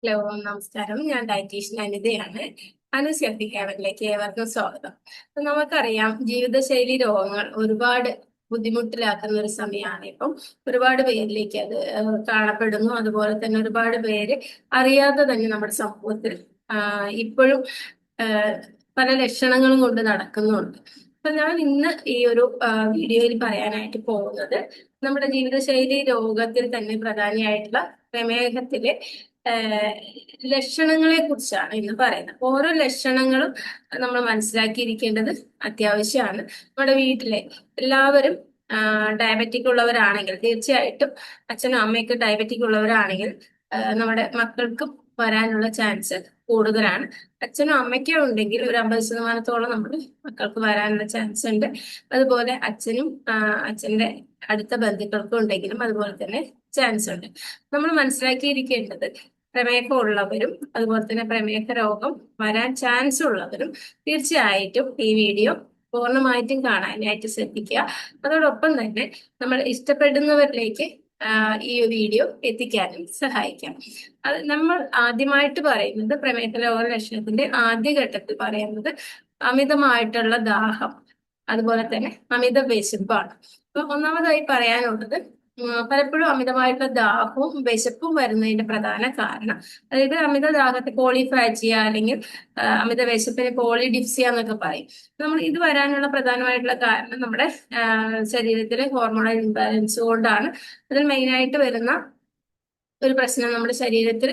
Hello, നമസ്കാരം. ഞാൻ dietitian അനിതയാണ്. അനുസ് healthy കേരളത്തിലേക്ക് ഏവർക്കും സ്വാഗതം. നമുക്കറിയാം, ജീവിതശൈലി രോഗങ്ങൾ ഒരുപാട് ബുദ്ധിമുട്ടിലാക്കുന്ന ഒരു സമയമാണ് ഇപ്പം. ഒരുപാട് പേരിലേക്ക് അത് കാണപ്പെടുന്നു. അതുപോലെ തന്നെ ഒരുപാട് പേര് അറിയാതെ തന്നെ നമ്മുടെ സമൂഹത്തിൽ ഇപ്പോഴും പല ലക്ഷണങ്ങളും കൊണ്ട് നടക്കുന്നുണ്ട്. അപ്പൊ ഞാൻ ഇന്ന് ഈ ഒരു വീഡിയോയിൽ പറയാനായിട്ട് പോകുന്നത് നമ്മുടെ ജീവിതശൈലി രോഗത്തിൽ തന്നെ പ്രധാനിയായിട്ടുള്ള പ്രമേഹത്തിലെ ഏഹ് ലക്ഷണങ്ങളെ കുറിച്ചാണ് ഇന്ന് പറയുന്നത്. ഓരോ ലക്ഷണങ്ങളും നമ്മൾ മനസ്സിലാക്കിയിരിക്കേണ്ടത് അത്യാവശ്യമാണ്. നമ്മുടെ വീട്ടിലെ എല്ലാവരും ഡയബറ്റിക് ഉള്ളവരാണെങ്കിൽ, തീർച്ചയായിട്ടും അച്ഛനും അമ്മയൊക്കെ ഡയബറ്റിക് ഉള്ളവരാണെങ്കിൽ നമ്മുടെ മക്കൾക്കും വരാനുള്ള ചാൻസ് കൂടുതലാണ്. അച്ഛനും അമ്മയ്ക്കും ഉണ്ടെങ്കിൽ ഒരു 50% നമ്മുടെ മക്കൾക്ക് വരാനുള്ള ചാൻസ് ഉണ്ട്. അതുപോലെ അച്ഛനും അച്ഛന്റെ അടുത്ത ബന്ധുക്കൾക്കും ഉണ്ടെങ്കിലും അതുപോലെ തന്നെ ചാൻസ് ഉണ്ട്. നമ്മൾ മനസ്സിലാക്കിയിരിക്കേണ്ടത് പ്രമേഹം ഉള്ളവരും അതുപോലെ തന്നെ പ്രമേഹ രോഗം വരാൻ ചാൻസ് ഉള്ളവരും തീർച്ചയായിട്ടും ഈ വീഡിയോ പൂർണ്ണമായിട്ടും കാണാനായിട്ട് ശ്രദ്ധിക്കുക. അതോടൊപ്പം തന്നെ നമ്മൾ ഇഷ്ടപ്പെടുന്നവരിലേക്ക് ഈ വീഡിയോ എത്തിക്കാനും സഹായിക്കാം. അത് നമ്മൾ ആദ്യമായിട്ട് പറയുന്നത് പ്രമേഹ രോഗ ലക്ഷണത്തിന്റെ ആദ്യഘട്ടത്തിൽ പറയുന്നത് അമിതമായിട്ടുള്ള ദാഹം, അതുപോലെ തന്നെ അമിത വിശപ്പാണ്. അപ്പൊ ഒന്നാമതായി പറയാനുള്ളത് പലപ്പോഴും അമിതമായിട്ടുള്ള ദാഹവും വിശപ്പും വരുന്നതിന്റെ പ്രധാന കാരണം, അതായത് അമിത ദാഹത്തെ പോളിഫാജിയ അല്ലെങ്കിൽ അമിത വിശപ്പിന് പോളിഡിപ്സിയ എന്നൊക്കെ പറയും. നമ്മൾ ഇത് വരാനുള്ള പ്രധാനമായിട്ടുള്ള കാരണം നമ്മുടെ ശരീരത്തിലെ ഹോർമോണൽ ഇംബാലൻസ് കൊണ്ടാണ്. അതിൽ മെയിനായിട്ട് വരുന്ന ഒരു പ്രശ്നം, നമ്മുടെ ശരീരത്തിൽ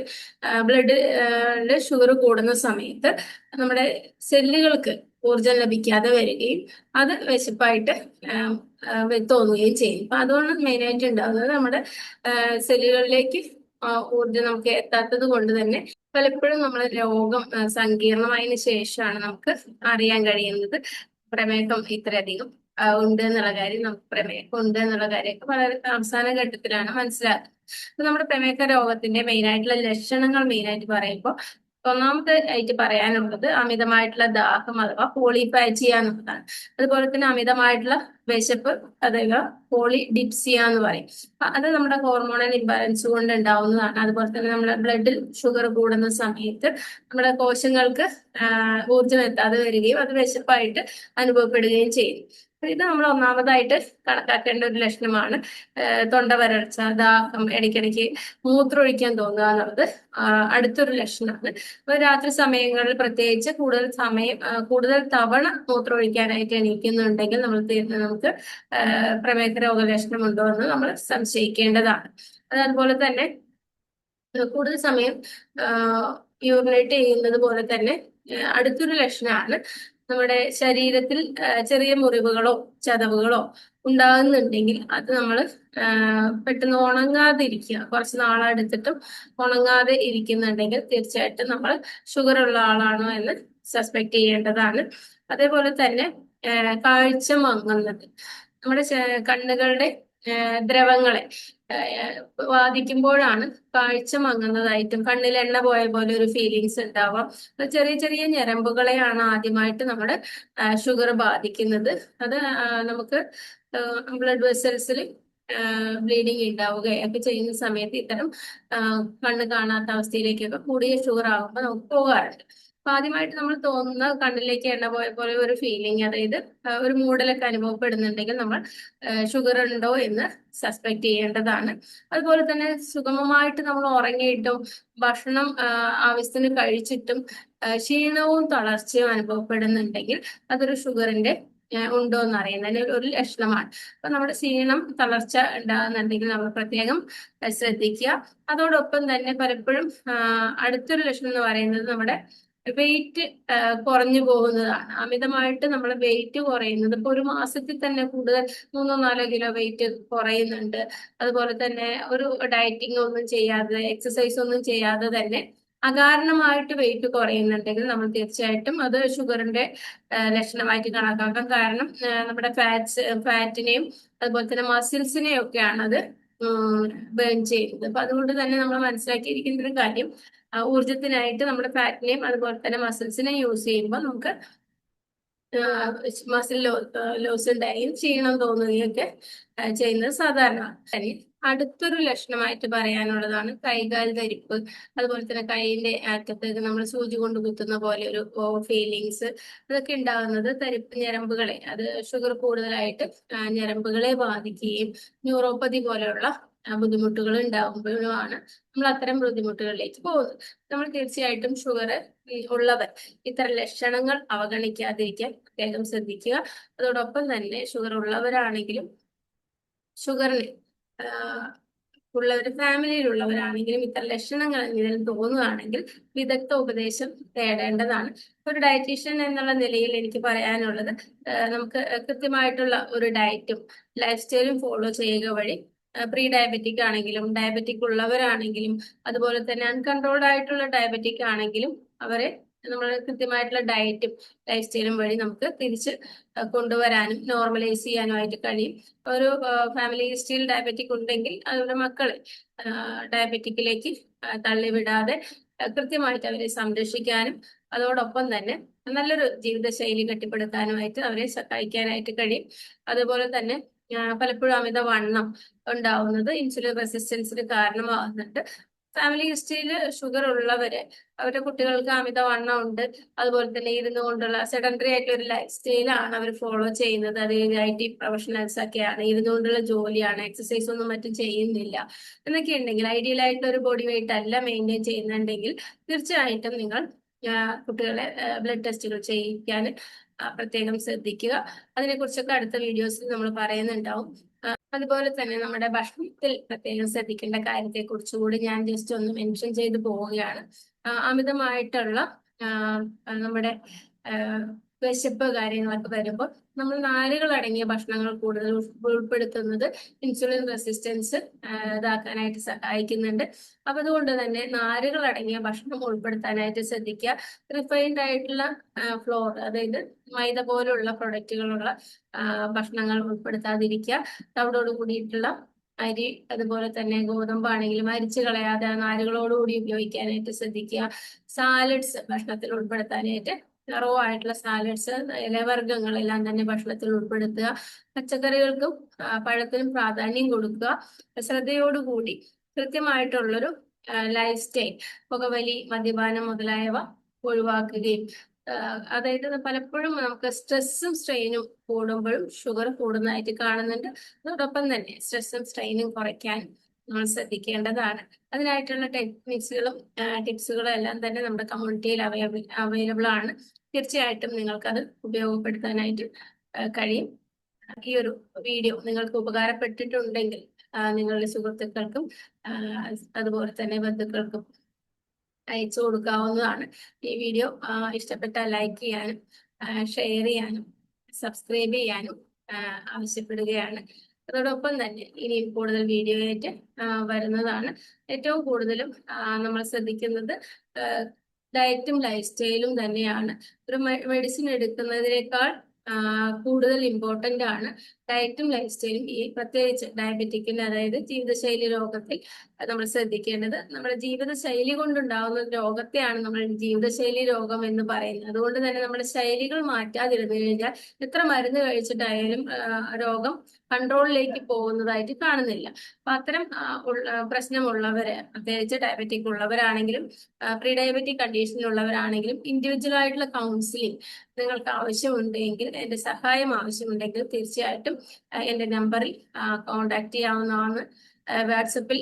ബ്ലഡില് ഷുഗർ കൂടുന്ന സമയത്ത് നമ്മുടെ സെല്ലുകൾക്ക് ഊർജം ലഭിക്കാതെ വരികയും അത് വിശപ്പായിട്ട് തോന്നുകയും ചെയ്യും. അപ്പൊ അതുകൊണ്ട് മെയിനായിട്ട് ഉണ്ടാകുന്നത് നമ്മുടെ സെല്ലുകളിലേക്ക് ഊർജം നമുക്ക് എത്താത്തത് കൊണ്ട് തന്നെ പലപ്പോഴും നമ്മൾ രോഗം സങ്കീർണമായതിനു ശേഷമാണ് നമുക്ക് അറിയാൻ കഴിയുന്നത് പ്രമേഹം ഇത്രയധികം ഉണ്ട് എന്നുള്ള കാര്യം. നമുക്ക് പ്രമേഹം ഉണ്ട് എന്നുള്ള കാര്യമൊക്കെ വളരെ അവസാന ഘട്ടത്തിലാണ് മനസ്സിലാക്കുന്നത്. അപ്പൊ നമ്മുടെ പ്രമേഹ രോഗത്തിന്റെ മെയിൻ ആയിട്ടുള്ള ലക്ഷണങ്ങൾ മെയിനായിട്ട് പറയുമ്പോൾ ഒന്നാമത്തെ ആയിട്ട് പറയാനുള്ളത് അമിതമായിട്ടുള്ള ദാഹം അഥവാ പോളിഫാജിയ എന്നുള്ളതാണ്. അതുപോലെ തന്നെ അമിതമായിട്ടുള്ള വിശപ്പ്, അതായത് പോളിഡിപ്സിയ എന്ന് പറയും. അത് നമ്മുടെ ഹോർമോണൽ ഇംബാലൻസ് കൊണ്ട് ഉണ്ടാവുന്നതാണ്. അതുപോലെ തന്നെ നമ്മുടെ ബ്ലഡിൽ ഷുഗർ കൂടുന്ന സമയത്ത് നമ്മുടെ കോശങ്ങൾക്ക് ഊർജ്ജം എത്താതെ വരികയും അത് വിശപ്പായിട്ട് അനുഭവപ്പെടുകയും ചെയ്യും. ഇത് നമ്മൾ ഒന്നാമതായിട്ട് കണക്കാക്കേണ്ട ഒരു ലക്ഷണമാണ്. തൊണ്ട വരൾച്ച, ദാഹം, ഇടയ്ക്കിടയ്ക്ക് മൂത്രമൊഴിക്കാൻ തോന്നുക എന്നുള്ളത് അടുത്തൊരു ലക്ഷണമാണ്. അപ്പൊ രാത്രി സമയങ്ങളിൽ പ്രത്യേകിച്ച് കൂടുതൽ തവണ മൂത്രമൊഴിക്കാനായിട്ട് എണീക്കുന്നുണ്ടെങ്കിൽ നമുക്ക് പ്രമേഹ രോഗ ലക്ഷണം ഉണ്ടോ എന്ന് നമ്മൾ സംശയിക്കേണ്ടതാണ്. അതുപോലെ തന്നെ കൂടുതൽ സമയം യൂറിനേറ്റ് ചെയ്യുന്നത് പോലെ തന്നെ അടുത്തൊരു ലക്ഷണമാണ് നമ്മുടെ ശരീരത്തിൽ ചെറിയ മുറിവുകളോ ചതവുകളോ ഉണ്ടാകുന്നുണ്ടെങ്കിൽ അത് നമ്മൾ പെട്ടെന്ന് ഉണങ്ങാതെ ഇരിക്കുക. കുറച്ച് നാളെടുത്തിട്ടും ഉണങ്ങാതെ ഇരിക്കുന്നുണ്ടെങ്കിൽ തീർച്ചയായിട്ടും നമ്മൾ ഷുഗർ ഉള്ള ആളാണോ എന്ന് സസ്പെക്ട് ചെയ്യേണ്ടതാണ്. അതേപോലെ തന്നെ കാഴ്ച മങ്ങുന്നത്, നമ്മുടെ കണ്ണുകളുടെ ദ്രവങ്ങളെ ബാധിക്കുമ്പോഴാണ് കാഴ്ച മങ്ങുന്നതായിട്ടും കണ്ണിൽ എണ്ണ പോയ പോലെ ഒരു ഫീലിങ്സ് ഉണ്ടാവാം. ചെറിയ ചെറിയ ഞരമ്പുകളെയാണ് ആദ്യമായിട്ട് നമ്മുടെ ഷുഗർ ബാധിക്കുന്നത്. അത് നമുക്ക് ബ്ലഡ് വെസൽസിൽ ബ്ലീഡിങ് ഉണ്ടാവുകയൊക്കെ ചെയ്യുന്ന സമയത്ത് ഇത്തരം കണ്ണ് കാണാത്ത അവസ്ഥയിലേക്കൊക്കെ കൂടിയ ഷുഗർ ആകുമ്പോൾ നമുക്ക് പോകാറുണ്ട്. അപ്പൊ ആദ്യമായിട്ട് നമ്മൾ തോന്നുന്ന കണ്ണിലേക്ക് എണ്ണ പോയ പോലെ ഒരു ഫീലിംഗ്, അതായത് ഒരു മൂടലൊക്കെ അനുഭവപ്പെടുന്നുണ്ടെങ്കിൽ നമ്മൾ ഷുഗർ ഉണ്ടോ എന്ന് സസ്പെക്ട് ചെയ്യേണ്ടതാണ്. അതുപോലെ തന്നെ സുഗമമായിട്ട് നമ്മൾ ഉറങ്ങിയിട്ടും ഭക്ഷണം ആവശ്യത്തിന് കഴിച്ചിട്ടും ക്ഷീണവും തളർച്ചയും അനുഭവപ്പെടുന്നുണ്ടെങ്കിൽ അതൊരു ഷുഗറിന്റെ ഉണ്ടോ എന്ന് അറിയുന്നതിന് ഒരു ലക്ഷണമാണ്. അപ്പൊ നമ്മുടെ ക്ഷീണം തളർച്ച ഉണ്ടാകുന്നുണ്ടെങ്കിൽ നമ്മൾ പ്രത്യേകം ശ്രദ്ധിക്കുക. അതോടൊപ്പം തന്നെ പലപ്പോഴും അടുത്തൊരു ലക്ഷണം എന്ന് പറയുന്നത് നമ്മുടെ വെയിറ്റ് കുറഞ്ഞു പോകുന്നതാണ്. അമിതമായിട്ട് നമ്മൾ വെയിറ്റ് കുറയുന്നത് ഇപ്പൊ ഒരു മാസത്തിൽ തന്നെ കൂടുതൽ 3-4 കിലോ വെയിറ്റ് കുറയുന്നുണ്ട്. അതുപോലെ തന്നെ ഒരു ഡയറ്റിംഗ് ഒന്നും ചെയ്യാതെ, എക്സസൈസ് ഒന്നും ചെയ്യാതെ തന്നെ അകാരണമായിട്ട് വെയിറ്റ് കുറയുന്നുണ്ടെങ്കിൽ നമ്മൾ തീർച്ചയായിട്ടും അത് ഷുഗറിന്റെ ലക്ഷണമായിട്ട് കണക്കാക്കാം. കാരണം നമ്മുടെ ഫാറ്റിനെയും അതുപോലെ തന്നെ മസിൽസിനെയും ഒക്കെയാണ് അത് ബേൺ ചെയ്യുന്നത്. അപ്പൊ അതുകൊണ്ട് തന്നെ നമ്മൾ മനസ്സിലാക്കിയിരിക്കുന്ന ഒരു കാര്യം, ഊർജത്തിനായിട്ട് നമ്മുടെ ഫാറ്റിനെയും അതുപോലെ തന്നെ മസിൽസിനെയും യൂസ് ചെയ്യുമ്പോൾ നമുക്ക് മസിൽ ലോസ് ഉണ്ടായും ക്ഷീണം തോന്നുകയും ഒക്കെ ചെയ്യുന്നത് സാധാരണമാണ്. അടുത്തൊരു ലക്ഷണമായിട്ട് പറയാനുള്ളതാണ് കൈകാൽ തരിപ്പ്. അതുപോലെ തന്നെ കൈയിന്റെ അറ്റത്തേക്ക് നമ്മൾ സൂചി കൊണ്ട് കുത്തുന്ന പോലെ ഒരു ഫീലിങ്സ്, അതൊക്കെ ഉണ്ടാകുന്നത് തരിപ്പ് ഞരമ്പുകളെ, അത് ഷുഗർ കൂടുതലായിട്ട് ഞരമ്പുകളെ ബാധിക്കുകയും ന്യൂറോപ്പതി പോലെയുള്ള ബുദ്ധിമുട്ടുകൾ ഉണ്ടാകുമ്പോഴുമാണ് നമ്മൾ അത്തരം ബുദ്ധിമുട്ടുകളിലേക്ക് പോകുന്നത്. നമ്മൾ തീർച്ചയായിട്ടും ഷുഗർ ഉള്ളവർ ഇത്തരം ലക്ഷണങ്ങൾ അവഗണിക്കാതിരിക്കാൻ പ്രത്യേകം ശ്രദ്ധിക്കുക. അതോടൊപ്പം തന്നെ ഷുഗർ ഉള്ളവരാണെങ്കിലും ഷുഗറിന് ഫാമിലിയിലുള്ളവരാണെങ്കിലും ഇത്തരം ലക്ഷണങ്ങൾ എന്തെങ്കിലും തോന്നുകയാണെങ്കിൽ വിദഗ്ധ ഉപദേശം തേടേണ്ടതാണ്. ഒരു ഡയറ്റീഷ്യൻ എന്നുള്ള നിലയിൽ എനിക്ക് പറയാനുള്ളത്, നമുക്ക് കൃത്യമായിട്ടുള്ള ഒരു ഡയറ്റും ലൈഫ് സ്റ്റൈലും ഫോളോ ചെയ്യുക വഴി പ്രീ ഡയബറ്റിക് ആണെങ്കിലും ഡയബറ്റിക് ഉള്ളവരാണെങ്കിലും അതുപോലെ തന്നെ അൺകൺട്രോൾഡ് ആയിട്ടുള്ള ഡയബറ്റിക് ആണെങ്കിലും അവരെ നമ്മൾ കൃത്യമായിട്ടുള്ള ഡയറ്റും ലൈഫ് സ്റ്റൈലും വഴി നമുക്ക് തിരിച്ച് കൊണ്ടുവരാനും നോർമലൈസ് ചെയ്യാനുമായിട്ട് കഴിയും. ഒരു ഫാമിലി ഹിസ്റ്ററിയിൽ ഡയബറ്റിക് ഉണ്ടെങ്കിൽ അവരുടെ മക്കളെ ഡയബറ്റിക്കിലേക്ക് തള്ളിവിടാതെ കൃത്യമായിട്ട് അവരെ സംരക്ഷിക്കാനും അതോടൊപ്പം തന്നെ നല്ലൊരു ജീവിതശൈലി കെട്ടിപ്പടുക്കാനുമായിട്ട് അവരെ സഹായിക്കാനായിട്ട് കഴിയും. അതുപോലെ തന്നെ പലപ്പോഴും അമിതവണ്ണം ഉണ്ടാവുന്നത് ഇൻസുലിൻ റെസിസ്റ്റൻസിന് കാരണമാകുന്നുണ്ട്. ഫാമിലി ഹിസ്റ്ററിയിൽ ഷുഗർ ഉള്ളവര് അവരുടെ കുട്ടികൾക്ക് അമിതവണ്ണം ഉണ്ട്, അതുപോലെ തന്നെ ഇരുന്നു കൊണ്ടുള്ള സെഡൻഡറി ആയിട്ടുള്ള ഒരു ലൈഫ് സ്റ്റൈലാണ് അവർ ഫോളോ ചെയ്യുന്നത്. അത് IT പ്രൊഫഷണൽസ് ഒക്കെയാണ്, ഇരുന്നുകൊണ്ടുള്ള ജോലിയാണ്, എക്സസൈസ് ഒന്നും മറ്റും ചെയ്യുന്നില്ല എന്നൊക്കെ ഉണ്ടെങ്കിൽ, ഐഡിയൽ ആയിട്ടുള്ള ഒരു ബോഡി വെയിറ്റ് അല്ല മെയിൻറ്റെയിൻ ചെയ്യുന്നുണ്ടെങ്കിൽ തീർച്ചയായിട്ടും നിങ്ങൾ കുട്ടികളെ ബ്ലഡ് ടെസ്റ്റുകൾ ചെയ്യിക്കാൻ പ്രത്യേകം ശ്രദ്ധിക്കുക. അതിനെക്കുറിച്ചൊക്കെ അടുത്ത വീഡിയോസിൽ നമ്മൾ പറയുന്നുണ്ടാവും. അതുപോലെ തന്നെ നമ്മുടെ ഭക്ഷണത്തിൽ പ്രത്യേകം ശ്രദ്ധിക്കേണ്ട കാര്യത്തെ കുറിച്ചുകൂടി ഞാൻ ജസ്റ്റ് ഒന്ന് മെൻഷൻ ചെയ്തു പോവുകയാണ്. അമിതമായിട്ടുള്ള നമ്മുടെ വിശപ്പ് കാര്യങ്ങളൊക്കെ വരുമ്പോൾ നമ്മൾ നാരുകൾ അടങ്ങിയ ഭക്ഷണങ്ങൾ കൂടുതൽ ഉൾപ്പെടുത്തുന്നത് ഇൻസുലിൻ റെസിസ്റ്റൻസ് ഇതാക്കാനായിട്ട് സഹായിക്കുന്നുണ്ട്. അപ്പൊ അതുകൊണ്ട് തന്നെ നാരുകൾ അടങ്ങിയ ഭക്ഷണം ഉൾപ്പെടുത്താനായിട്ട് ശ്രദ്ധിക്കുക. റിഫൈൻഡ് ആയിട്ടുള്ള ഫ്ലോർ, അതായത് മൈദ പോലുള്ള പ്രൊഡക്റ്റുകളുള്ള ഭക്ഷണങ്ങൾ ഉൾപ്പെടുത്താതിരിക്കുക. തവിടോട് കൂടിയിട്ടുള്ള അരി അതുപോലെ തന്നെ ഗോതമ്പാണെങ്കിലും അരിച്ചു കളയാതെ നാരുകളോടുകൂടി ഉപയോഗിക്കാനായിട്ട് ശ്രദ്ധിക്കുക. സാലഡ്സ് ഭക്ഷണത്തിൽ ഉൾപ്പെടുത്താനായിട്ട്, റോ ആയിട്ടുള്ള സാലഡ്സ്, ഇലവർഗ്ഗങ്ങളെല്ലാം തന്നെ ഭക്ഷണത്തിൽ ഉൾപ്പെടുത്തുക. പച്ചക്കറികൾക്കും പഴത്തിനും പ്രാധാന്യം കൊടുക്കുക. ശ്രദ്ധയോടുകൂടി കൃത്യമായിട്ടുള്ളൊരു ലൈഫ് സ്റ്റൈൽ, പുകവലി, മദ്യപാനം മുതലായവ ഒഴിവാക്കുകയും, അതായത് പലപ്പോഴും നമുക്ക് സ്ട്രെസ്സും സ്ട്രെയിനും കൂടുമ്പോഴും ഷുഗർ കൂടുന്നതായിട്ട് കാണുന്നുണ്ട്. അതോടൊപ്പം തന്നെ സ്ട്രെസ്സും സ്ട്രെയിനും കുറയ്ക്കാൻ നമ്മൾ ശ്രദ്ധിക്കേണ്ടതാണ്. അതിനായിട്ടുള്ള ടിപ്സുകളും എല്ലാം തന്നെ നമ്മുടെ കമ്മ്യൂണിറ്റിയിൽ അവൈലബിൾ ആണ്. തീർച്ചയായിട്ടും നിങ്ങൾക്കത് ഉപയോഗപ്പെടുത്താനായിട്ട് കഴിയും. ഈ ഒരു വീഡിയോ നിങ്ങൾക്ക് ഉപകാരപ്പെട്ടിട്ടുണ്ടെങ്കിൽ നിങ്ങളുടെ സുഹൃത്തുക്കൾക്കും അതുപോലെ തന്നെ ബന്ധുക്കൾക്കും അയച്ചു കൊടുക്കാവുന്നതാണ്. ഈ വീഡിയോ ഇഷ്ടപ്പെട്ടാൽ ലൈക്ക് ചെയ്യാനും ഷെയർ ചെയ്യാനും സബ്സ്ക്രൈബ് ചെയ്യാനും ആവശ്യപ്പെടുകയാണ്. അതോടൊപ്പം തന്നെ ഇനിയും കൂടുതൽ വീഡിയോ ആയിട്ട് വരുന്നതാണ്. ഏറ്റവും കൂടുതലും നമ്മൾ ശ്രദ്ധിക്കുന്നത് ഡയറ്റും ലൈഫ് സ്റ്റൈലും തന്നെയാണ്. ഒരു മെഡിസിൻ എടുക്കുന്നതിനേക്കാൾ കൂടുതൽ ഇമ്പോർട്ടന്റ് ആണ് ഡയറ്റും ലൈഫ് സ്റ്റൈലും. ഈ പ്രത്യേകിച്ച് ഡയബറ്റിക്കിന്റെ, അതായത് ജീവിതശൈലി രോഗത്തിൽ നമ്മൾ ശ്രദ്ധിക്കേണ്ടത്, നമ്മുടെ ജീവിതശൈലി കൊണ്ടുണ്ടാകുന്ന രോഗത്തെയാണ് നമ്മൾ ജീവിതശൈലി രോഗം എന്ന് പറയുന്നത്. അതുകൊണ്ട് തന്നെ നമ്മുടെ ശൈലികൾ മാറ്റാതിരുന്നു കഴിഞ്ഞാൽ എത്ര മരുന്ന് കഴിച്ചിട്ടായാലും രോഗം കൺട്രോളിലേക്ക് പോകുന്നതായിട്ട് കാണുന്നില്ല. അപ്പൊ അത്തരം പ്രശ്നമുള്ളവര്, പ്രത്യേകിച്ച് ഡയബറ്റിക് ഉള്ളവരാണെങ്കിലും പ്രീ ഡയബറ്റിക് കണ്ടീഷനിലുള്ളവരാണെങ്കിലും ഇൻഡിവിജ്വൽ ആയിട്ടുള്ള കൗൺസിലിംഗ് നിങ്ങൾക്ക് ആവശ്യമുണ്ടെങ്കിൽ, എന്റെ സഹായം ആവശ്യമുണ്ടെങ്കിൽ തീർച്ചയായിട്ടും എന്റെ നമ്പറിൽ കോൺടാക്ട് ചെയ്യാവുന്നതാണ്. വാട്സപ്പിൽ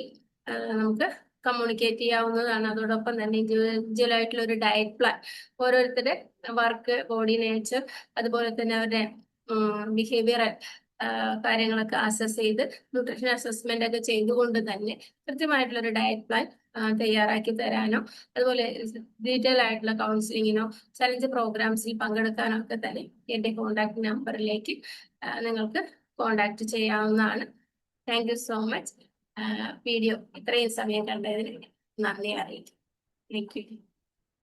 നമുക്ക് കമ്മ്യൂണിക്കേറ്റ് ചെയ്യാവുന്നതാണ്. അതോടൊപ്പം തന്നെ ഇൻഡിവിജ്വൽ ആയിട്ടുള്ള ഒരു ഡയറ്റ് പ്ലാൻ, ഓരോരുത്തരുടെ വർക്ക്, ബോഡി നേച്ചർ, അതുപോലെ തന്നെ അവരുടെ ബിഹേവിയറൽ കാര്യങ്ങളൊക്കെ അസസ് ചെയ്ത് ന്യൂട്രീഷൻ അസസ്മെന്റ് ഒക്കെ ചെയ്തുകൊണ്ട് തന്നെ കൃത്യമായിട്ടുള്ള ഒരു ഡയറ്റ് പ്ലാൻ തയ്യാറാക്കി തരാനോ, അതുപോലെ ഡീറ്റെയിൽ ആയിട്ടുള്ള കൗൺസിലിങ്ങിനോ ചലഞ്ച് പ്രോഗ്രാംസിൽ പങ്കെടുക്കാനോ ഒക്കെ തന്നെ എന്റെ കോൺടാക്ട് നമ്പറിലേക്ക് നിങ്ങൾക്ക് കോൺടാക്ട് ചെയ്യാവുന്നതാണ്. Thank you so much. Video ഇത്രയും സമയം കണ്ടതിന് നന്ദി അറിയിക്കും. Thank you.